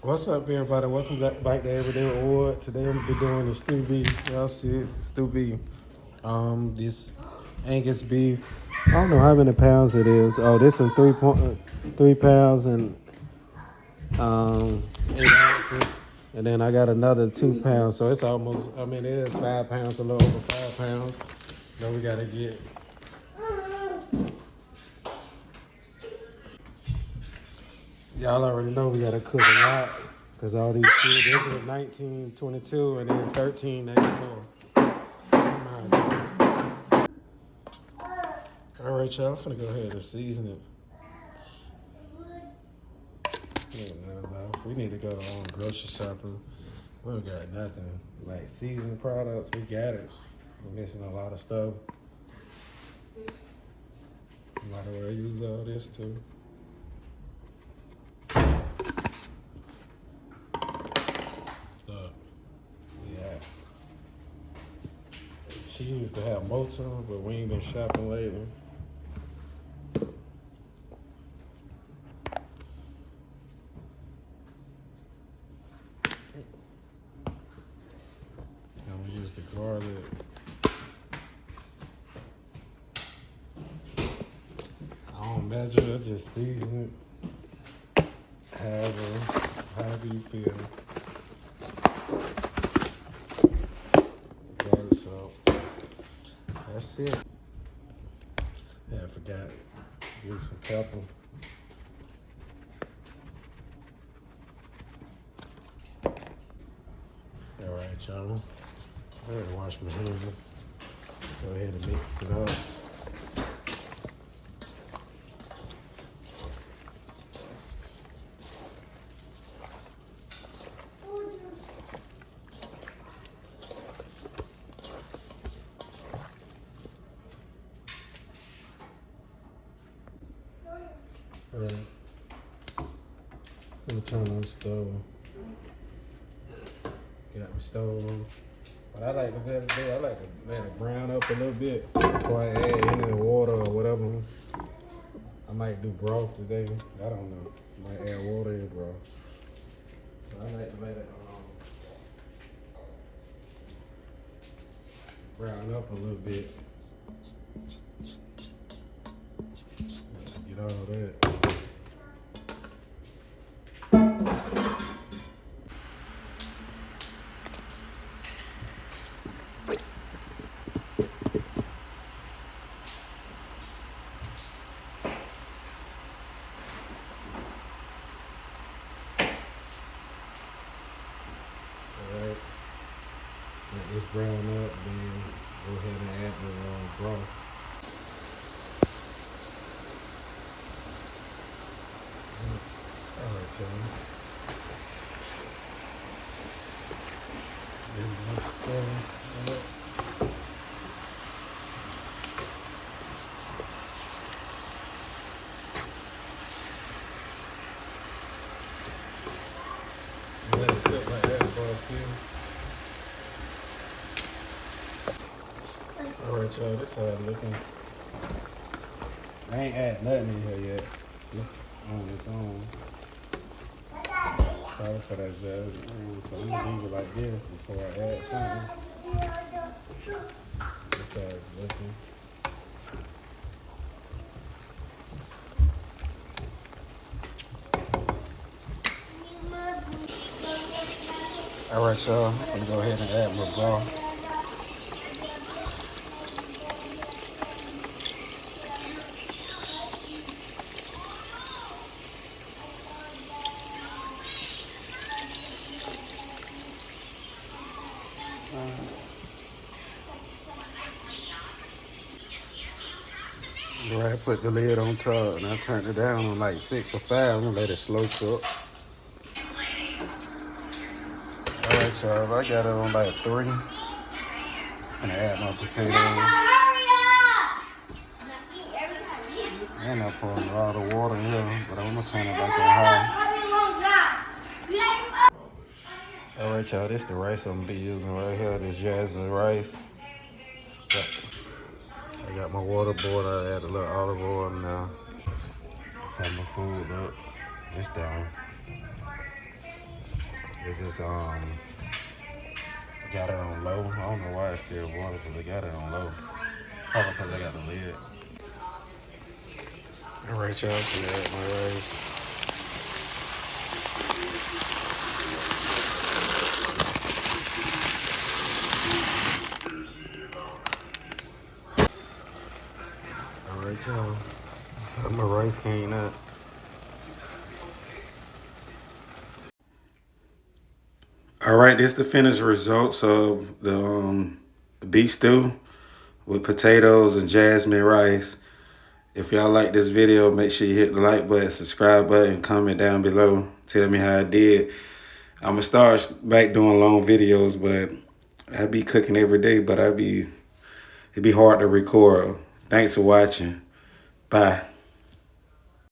What's up, everybody? Welcome back to Everyday Reward. Today I'm gonna be doing the stew beef. Y'all see it, stew beef. This Angus beef. I don't know how many pounds it is. Oh, this is 3 pounds and 8 ounces. And then I got another 2 pounds, so it's almost. I mean, it is 5 pounds, a little over 5 pounds. Then we gotta get. Y'all already know we gotta cook a lot. Cause all these kids, this was 1922 and then 1384. All right, y'all, I'm finna go ahead and season it. We need to go on grocery shopping. We don't got nothing. Like seasoned products, we got it. We're missing a lot of stuff. Might as well use all this too. Yeah. She used to have Motown, but we ain't been shopping lately. And we use the garlic. I don't measure it, just season it. However you feel. Garlic salt. That's it. Yeah, I forgot. Use some pepper. All right, y'all. I gotta wash my hands. Go ahead and mix it up. All right. I'm gonna turn on the stove. Got the stove on. But I like to let it brown up a little bit before I add any water or whatever. I might do broth today. I don't know. I might add water in broth. So I like to let it brown up a little bit. Get all that. Alright, let this brown up, then go ahead and add the broth. Alright, y'all. This is my stove. Let it cook like that for a few. Alright, y'all, this how it looking. I ain't add nothing in here yet. This on its own. Probably for that zest. So I'm gonna leave it like this before I add something. This how it's looking. Alright, y'all, I'm gonna go ahead and add my broth. I put the lid on top and I turned it down on like 6 or 5. I'm gonna let it slow cook. Alright, y'all, I got it on like 3. I'm gonna add my potatoes. And I put a lot of water in here, but I'm gonna turn it back on high. Alright, y'all, this is the rice I'm gonna be using right here. This Jasmine rice. I got my water boiled. I add a little olive oil now. Let's have my food up. It's down. It just got it on low. I don't know why it's still water, because I got it on low. Probably because I got the lid. All right, y'all. So add my rice. All right, y'all. So my rice came up. All right, this is the finished results of the beef stew with potatoes and jasmine rice. If y'all like this video, make sure you hit the like button, subscribe button, comment down below. Tell me how I did. I'm gonna start back doing long videos, but I be cooking every day, but it'd be hard to record. Thanks for watching. Bye.